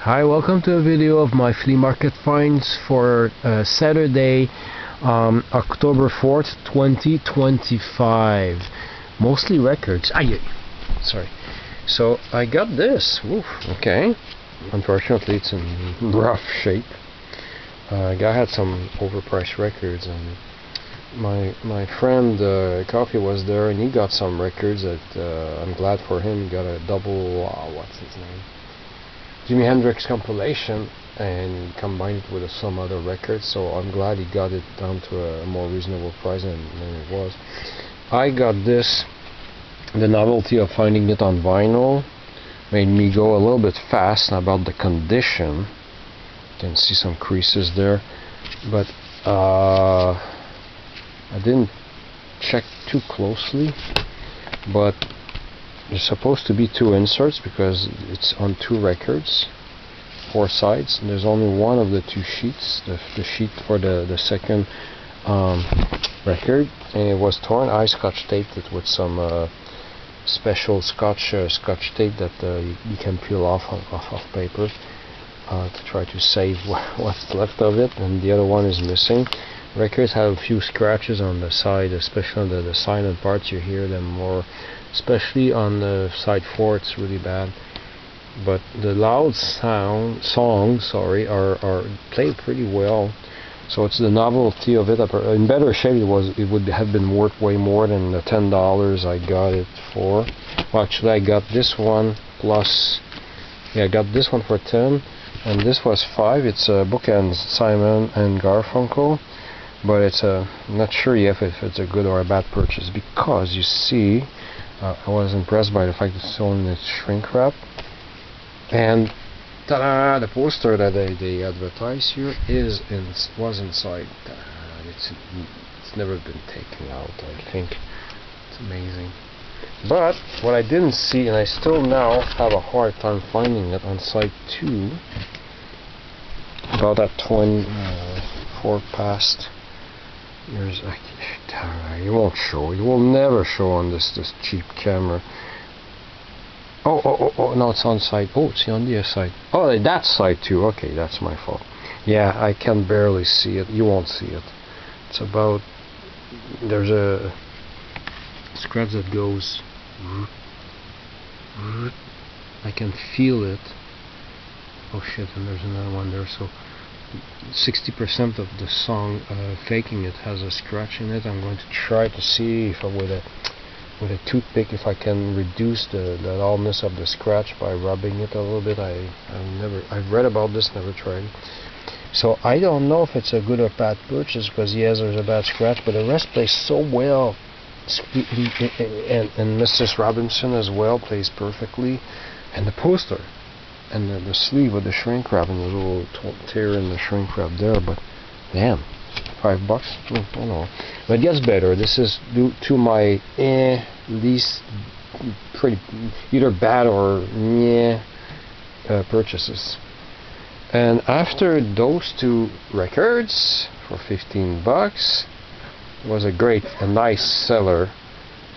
Hi, welcome to a video of my flea market finds for Saturday, October 4th, 2025. Mostly records. Sorry. So I got this. Oof, okay. Unfortunately, it's in rough shape. Guy had some overpriced records, and my friend Coffee was there, and he got some records that I'm glad for him. He got a double. What's his name? Jimi Hendrix compilation, and combined it with some other records, so I'm glad he got it down to a more reasonable price than it was. I got this. The novelty of finding it on vinyl made me go a little bit fast about the condition. You can see some creases there, but I didn't check too closely, but there's supposed to be 2 inserts because it's on 2 records, 4 sides, and there's only one of the 2 sheets, the sheet for the second record, and it was torn. I scotch taped it with some special scotch tape that you can peel off paper to try to save what's left of it, and the other one is missing. Records have a few scratches on the side, especially on the silent parts. You hear them more, especially on the side 4. It's really bad, but the loud songs are played pretty well. So it's the novelty of it. In better shape, it would have been worth way more than the $10 I got it for. Well, actually, I got this one plus. Yeah, I got this one for 10, and this was 5. It's a bookend Simon and Garfunkel. But I'm not sure yet if it's a good or a bad purchase, because you see, I was impressed by the fact that it's only in shrink wrap, and ta-da! The poster that they advertise here was inside. It's never been taken out. I think it's amazing. But what I didn't see, and I still now have a hard time finding it on site 2, about that 24 past. It won't show. It will never show on this cheap camera. Oh, no, it's on side. Oh, it's on the other side. Oh, that's side 2. Okay, that's my fault. Yeah, I can barely see it. You won't see it. It's about. There's a scratch that goes. I can feel it. Oh shit! And there's another one there. So 60% of the song Faking It has a scratch in it. I'm going to try to see if with a toothpick if I can reduce the dullness of the scratch by rubbing it a little bit. I've read about this, never tried it. So I don't know if it's a good or bad purchase, because yes, there's a bad scratch, but the rest plays so well, and Mrs. Robinson as well plays perfectly, and the poster and the sleeve with the shrink wrap and the little tear in the shrink wrap there. But damn, $5. I don't know. But it gets better. This is due to my least pretty either bad or purchases. And after those 2 records for $15, was a nice seller.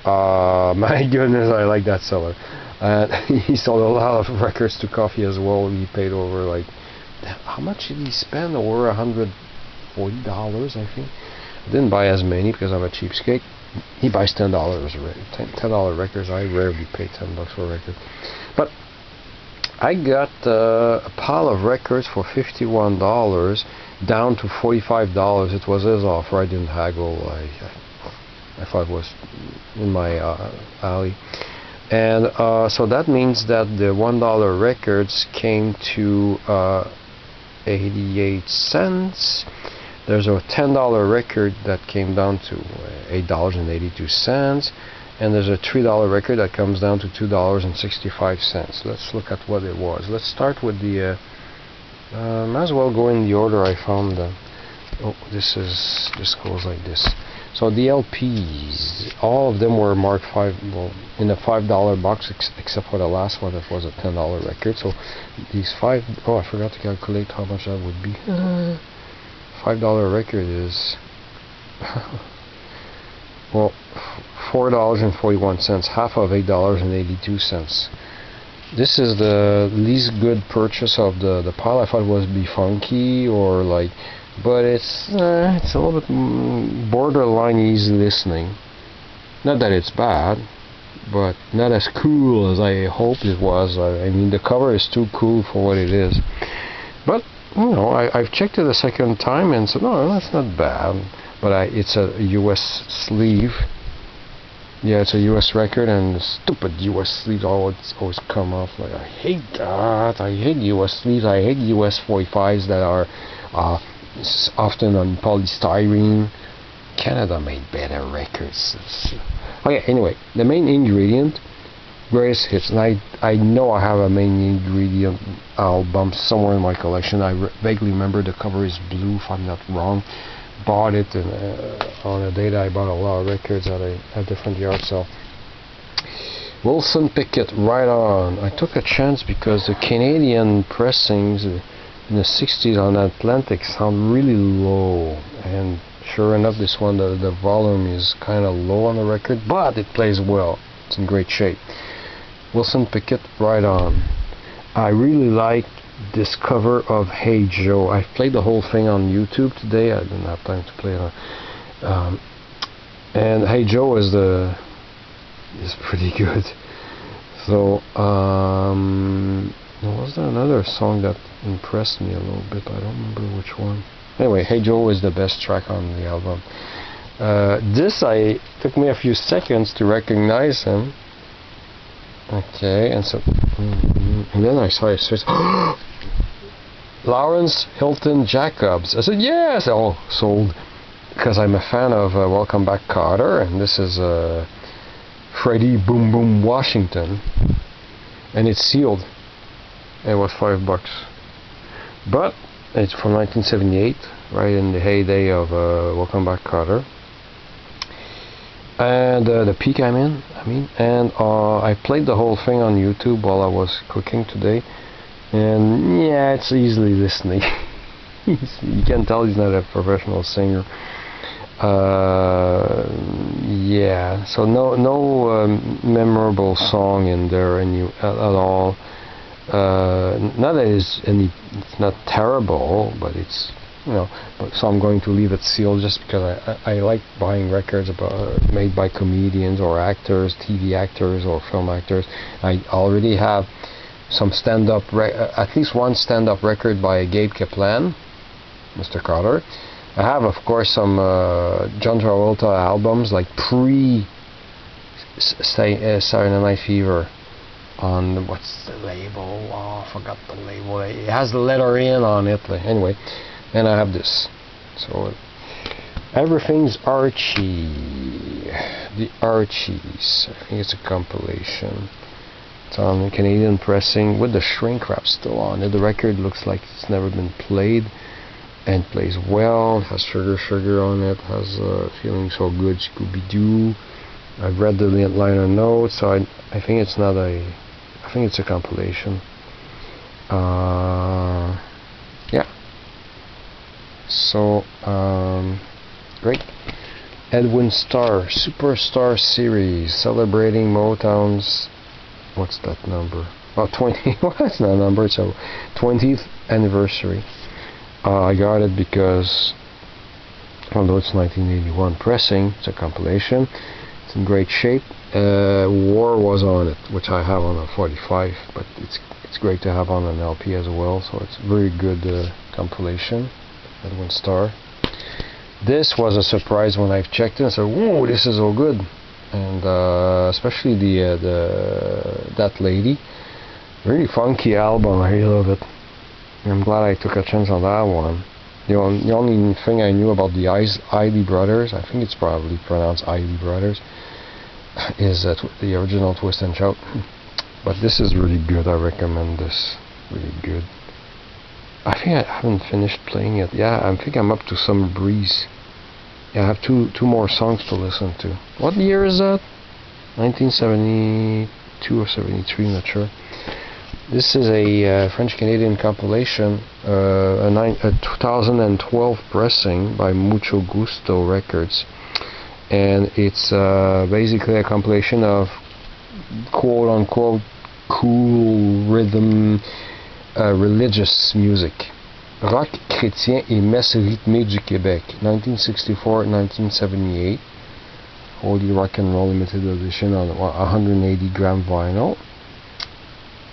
My goodness, I like that seller. He sold a lot of records to Coffee as well. He paid over how much did he spend? Over $140, I think. I didn't buy as many because I'm a cheapskate. He buys $10 records. I rarely pay $10 for a record. But I got a pile of records for $51 down to $45. It was his offer. I didn't haggle. I thought it was in my alley. And so that means that the $1 records came to 88 cents. There's a $10 record that came down to $8.82, and there's a $3 record that comes down to $2.65. Let's look at what it was. Let's start with the. Might as well go in the order I found them. Oh, this goes like this. So the LPs, all of them were marked 5, well, in a $5 box, except for the last one that was a $10 record. So these 5, oh, I forgot to calculate how much that would be. $5 record is, well, $4.41, half of $8.82. This is the least good purchase of the pile. I thought it would be funky or like, but it's a little bit borderline easy listening. Not that it's bad, but not as cool as I hoped it was. I mean, the cover is too cool for what it is. But you know, I've checked it a second time and said, no, that's not bad. But it's a US sleeve. Yeah, it's a US record, and the stupid US sleeves always come off. Like, I hate that. I hate US sleeves. I hate US 45s that are often on polystyrene. Canada made better records. Okay, anyway, the main ingredient, greatest hits. And I know I have a main ingredient album somewhere in my collection. I vaguely remember the cover is blue, if I'm not wrong. Bought it on a day that I bought a lot of records at a different yard sale. Wilson Pickett, Right On. I took a chance because the Canadian pressings in the 60s on Atlantic sound really low, and sure enough, this one, the volume is kind of low on the record, but it plays well. It's in great shape. Wilson Pickett, Right On. I really like this cover of Hey Joe. I've played the whole thing on YouTube today. I didn't have time to play it on. And Hey Joe is pretty good. So was there another song that impressed me a little bit? I don't remember which one. Anyway, Hey Joe is the best track on the album. Took me a few seconds to recognize him. Okay, and so and then I saw his face. Lawrence Hilton Jacobs. I said yes. Oh, sold. Because I'm a fan of Welcome Back Kotter, and this is Freddie Boom Boom Washington, and it's sealed. It was $5, but it's from 1978, right in the heyday of Welcome Back Kotter. And the peak I mean, and I played the whole thing on YouTube while I was cooking today, and yeah, it's easily listening. You can tell he's not a professional singer. Yeah, so no memorable song in there at all. Not that it's not terrible, but it's, you know, so I'm going to leave it sealed just because I like buying records made by comedians or actors, TV actors or film actors. I already have some at least one stand-up record by Gabe Kaplan, Mr. Carter. I have, of course, some John Travolta albums, like Saturday Night Fever. On what's the label? Oh, I forgot the label. It has the letter N on it. Anyway. And I have this. So everything's Archie. The Archies. I think it's a compilation. It's on Canadian pressing with the shrink wrap still on it. The record looks like it's never been played and plays well. It has Sugar on it. Has Feeling So Good, Scooby-Doo. I've read the liner notes, so I think it's not a. I think it's a compilation. Yeah. So, great. Edwin Starr, Superstar Series, celebrating Motown's, what's that number? Oh, 20, well, that's not a number, it's a 20th anniversary. I got it because, although it's 1981 pressing, it's a compilation, it's in great shape. War was on it, which I have on a 45, but it's great to have on an LP as well, so it's a very good compilation. Edwin Starr. This was a surprise when I've checked it and said, whoa, this is so good. And especially that lady. Really funky album, I really love it. I'm glad I took a chance on that one. The only thing I knew about the Isley Brothers, I think it's probably pronounced Isley Brothers, is the original Twist and Shout. But this is really good, I recommend this. Really good. I think I haven't finished playing it. Yeah, I think I'm up to Summer Breeze. Yeah, I have two more songs to listen to. What year is that? 1972 or 73, not sure. This is a French-Canadian compilation, a 2012 pressing by Mucho Gusto Records. And it's basically a compilation of quote-unquote cool rhythm, religious music. Rock chrétien et messe rythmée du Québec, 1964-1978. Holy Rock and Roll Limited Edition on 180 gram vinyl.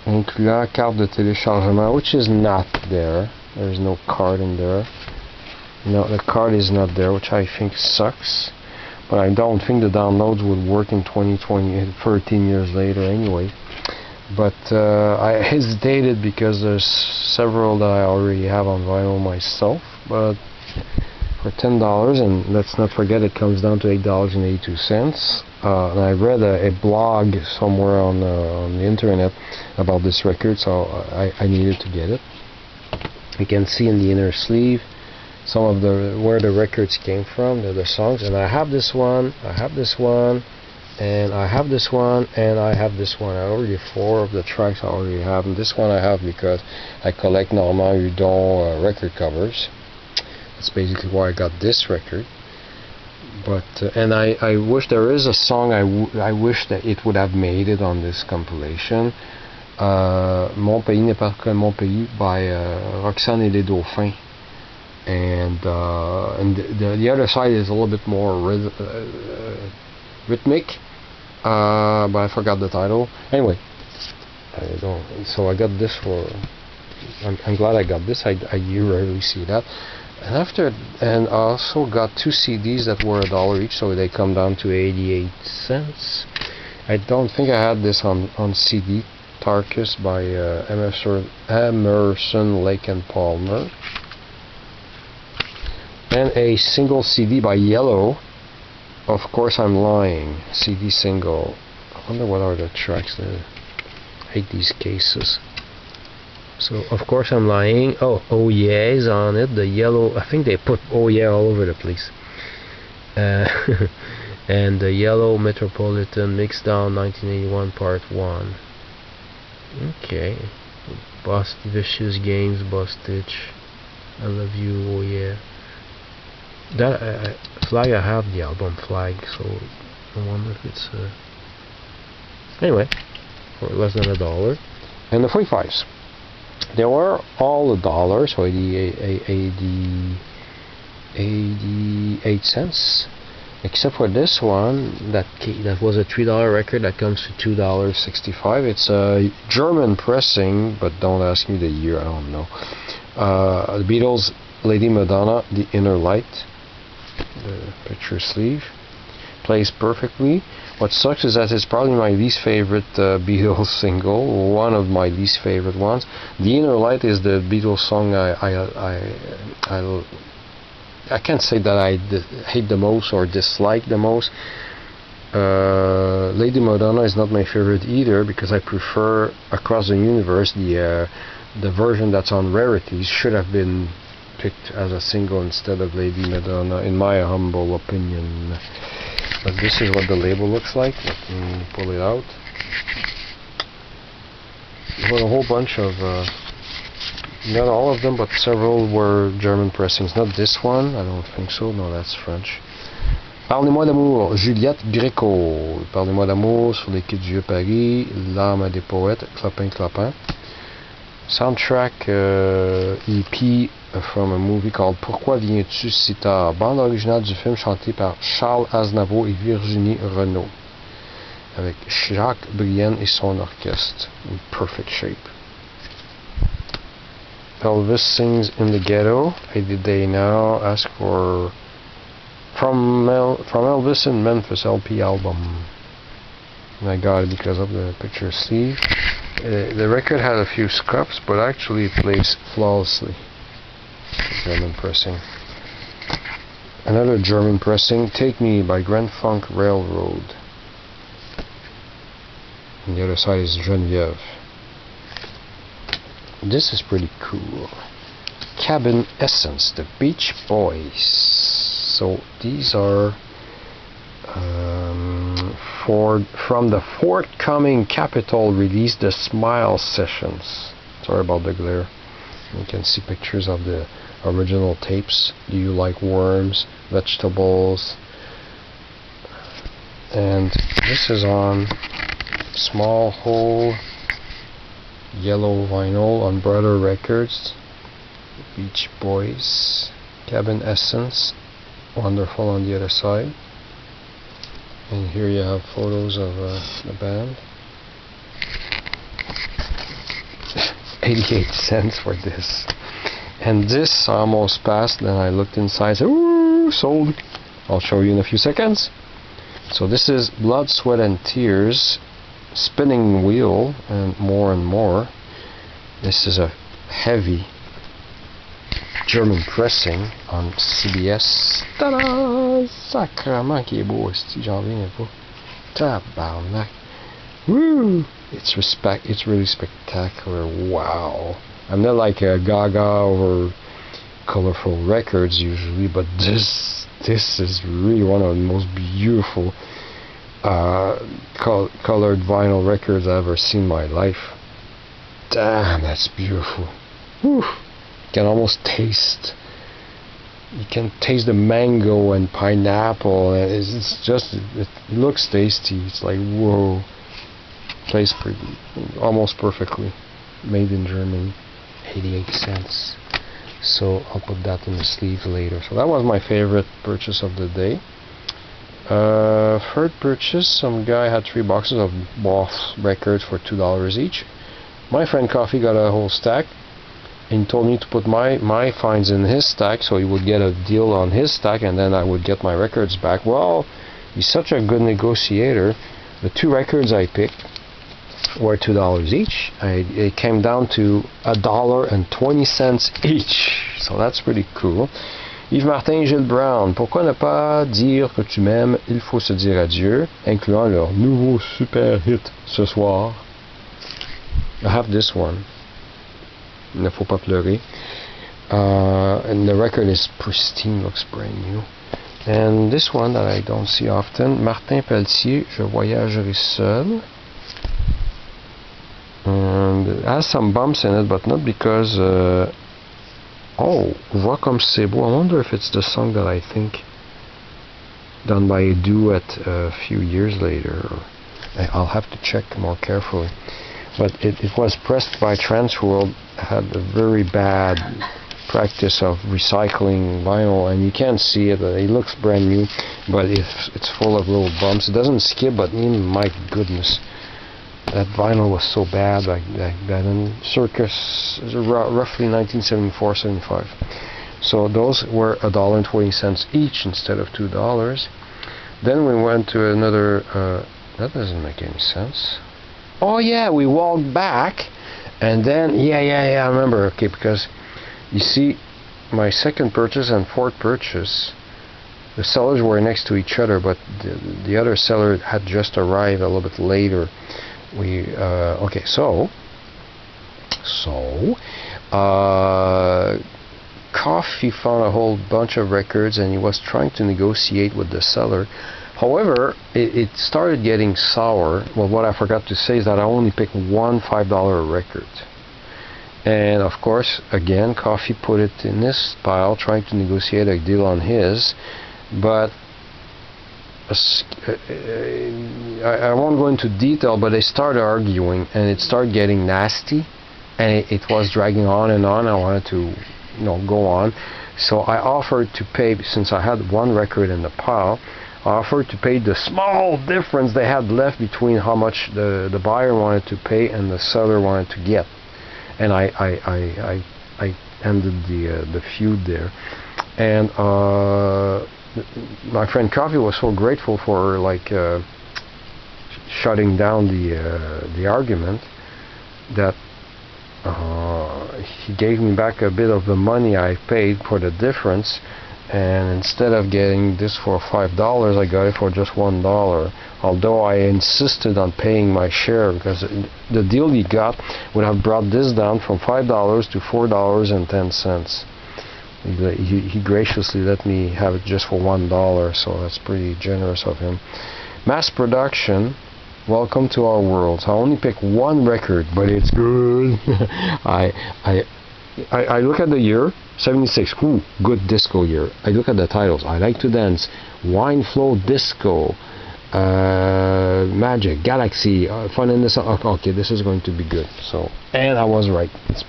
Incluant carte de téléchargement, which is not there. There's no card in there. No, the card is not there, which I think sucks. But I don't think the downloads would work in 2020, 13 years later anyway. But I hesitated because there's several that I already have on vinyl myself. But for $10, and let's not forget it comes down to $8.82. And I read a blog somewhere on the internet about this record, so I needed to get it. You can see in the inner sleeve some of where the records came from, the songs, and I have this one, I have this one, and I have this one, and I have this one. I already 4 of the tracks I already have, and this one I have because I collect Normand Hudon record covers. That's basically why I got this record. But and I wish there is a song I wish that it would have made it on this compilation. Mon pays n'est pas que mon pays by Roxane et les Dauphins. And the other side is a little bit more rhythmic, but I forgot the title. Anyway, so I got this for. I'm glad I got this. You rarely see that. And I also got 2 CDs that were $1 each, so they come down to 88 cents. I don't think I had this on CD. Tarkus by Emerson, Lake and Palmer. And a single CD by Yellow. Of Course I'm Lying. CD single. I wonder what are the tracks there. I hate these cases. So, Of Course I'm Lying. Oh yeah is on it. The Yellow, I think they put oh yeah all over the place. And the Yellow Metropolitan Mixdown 1981 Part 1. Okay. Vicious Games, Bostitch. I Love You, oh yeah. That Flag, I have the album Flag, so I wonder if it's anyway, for less than $1. And the 45s, they were all $1, so 88 cents, except for this one that was a $3 record that comes to $2.65. It's a German pressing, but don't ask me the year, I don't know. The Beatles, Lady Madonna, The Inner Light. The picture sleeve plays perfectly. What sucks is that it's probably my least favorite Beatles single, one of my least favorite ones. The Inner Light is the Beatles song I can't say that I hate the most or dislike the most. Lady Madonna is not my favorite either because I prefer Across the Universe. The version that's on Rarities should have been picked as a single instead of Lady Madonna, in my humble opinion. But this is what the label looks like. Let me pull it out. There were a whole bunch of, not all of them, but several were German pressings. Not this one, I don't think so. No, that's French. Parlez-moi d'amour, Juliette Gréco. Parlez-moi d'amour sur les quais du Vieux-Paris, L'âme des poètes, Clopin Clopin. Soundtrack EP from a movie called Pourquoi viens-tu si tard? Bande originale du film chantée par Charles Aznavour et Virginie Renaud, avec Jacques Brienne et son orchestre, in perfect shape. Elvis Sings in the Ghetto. They now ask for from Elvis in Memphis LP album. And I got it because of the picture sleeve. The record had a few scuffs, but actually it plays flawlessly. German pressing. Another German pressing, Take Me by Grand Funk Railroad. And the other side is Geneviève. This is pretty cool. Cabin Essence, the Beach Boys. So these are from the forthcoming Capitol release, the Smile Sessions. Sorry about the glare. You can see pictures of the original tapes. Do you like worms, vegetables? And this is on small hole yellow vinyl on Brother Records. Beach Boys, Cabin Essence, wonderful on the other side. And here you have photos of the band. 88 cents for this. And this I almost passed, then I looked inside and said, ooh, sold. I'll show you in a few seconds. So this is Blood, Sweat and Tears, Spinning Wheel, and more. This is a heavy German pressing on CBS. Ta-da! Sacrement qui est beau, si j'en reviens pas. Tabarnak. Woo! It's really spectacular. Wow. I'm not like a gaga over colorful records usually, but this is really one of the most beautiful colored vinyl records I've ever seen in my life. Damn, that's beautiful. Whew. You can almost taste. You can taste the mango and pineapple. It looks tasty. It's like whoa. Plays almost perfectly. Made in Germany. 88 cents. So I'll put that in the sleeve later. So that was my favorite purchase of the day. Third purchase, some guy had 3 boxes of Boss records for $2 each. My friend Coffee got a whole stack, and he told me to put my finds in his stack so he would get a deal on his stack, and then I would get my records back. Well, he's such a good negotiator. The 2 records I picked were $2 each. It came down to $1.20 each. So that's pretty cool. Yves Martin, Gilles Brown. Pourquoi ne pas dire que tu m'aimes? Il faut se dire adieu, incluant leur nouveau super hit ce soir. I have this one. Il ne faut pas pleurer. And the record is pristine, looks brand new. And this one that I don't see often, Martin Pelletier, Je voyagerai seul. And it has some bumps in it, but not because Vois comme c'est beau. I wonder if it's the song that I think done by a duet a few years later. I'll have to check more carefully. But it was pressed by Transworld. Had a very bad practice of recycling vinyl, and you can't see it. It looks brand new, but it's full of little bumps. It doesn't skip, but my goodness, that vinyl was so bad back then in circus roughly 1974-75. So those were $1.20 each instead of $2. Then we went to another. That doesn't make any sense. Oh yeah, we walked back, and then I remember. Okay, because you see, my second purchase and fourth purchase, the sellers were next to each other, but the other seller had just arrived a little bit later. Coffee found a whole bunch of records, and he was trying to negotiate with the seller. However, it started getting sour. Well, what I forgot to say is that I only picked one $5 record. And of course, again, Coffee put it in this pile, trying to negotiate a deal on his. But I won't go into detail, but they started arguing, and it started getting nasty, and it was dragging on and on. I wanted to, go on. So I offered to pay, since I had one record in the pile, I offered to pay the small difference they had left between how much the buyer wanted to pay and the seller wanted to get. And I ended the feud there. And my friend Coffee was so grateful for shutting down the argument that he gave me back a bit of the money I paid for the difference, and instead of getting this for $5, I got it for just $1. Although I insisted on paying my share, because the deal he got would have brought this down from $5 to $4.10. He graciously let me have it just for $1, so that's pretty generous of him. Mass production, welcome to our world. I only pick one record, but it's good. I look at the year, 76, ooh, good disco year. I look at the titles, I like to dance, Wine Flow Disco, Magic Galaxy fun in this. Okay, this is going to be good. So, and I was right. It's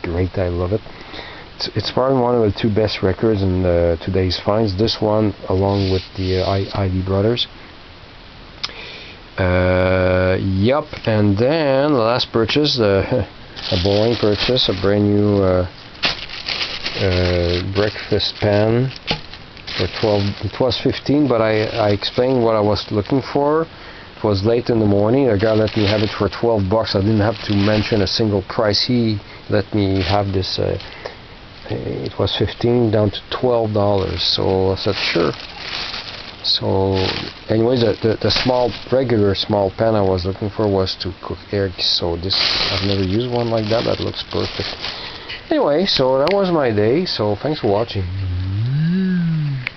great. I love it. It's probably one of the two best records in today's finds. This one, along with the Ivy Brothers. Yup. And then the last purchase, a boring purchase, a brand new breakfast pan for 12. It was 15, but I explained what I was looking for. It was late in the morning. The guy let me have it for 12 bucks. I didn't have to mention a single price. He let me have this. It was 15 down to $12. So I said sure. So, anyways, the small, regular small pan I was looking for was to cook eggs. So this, I've never used one like that. That looks perfect. Anyway, so that was my day. So thanks for watching.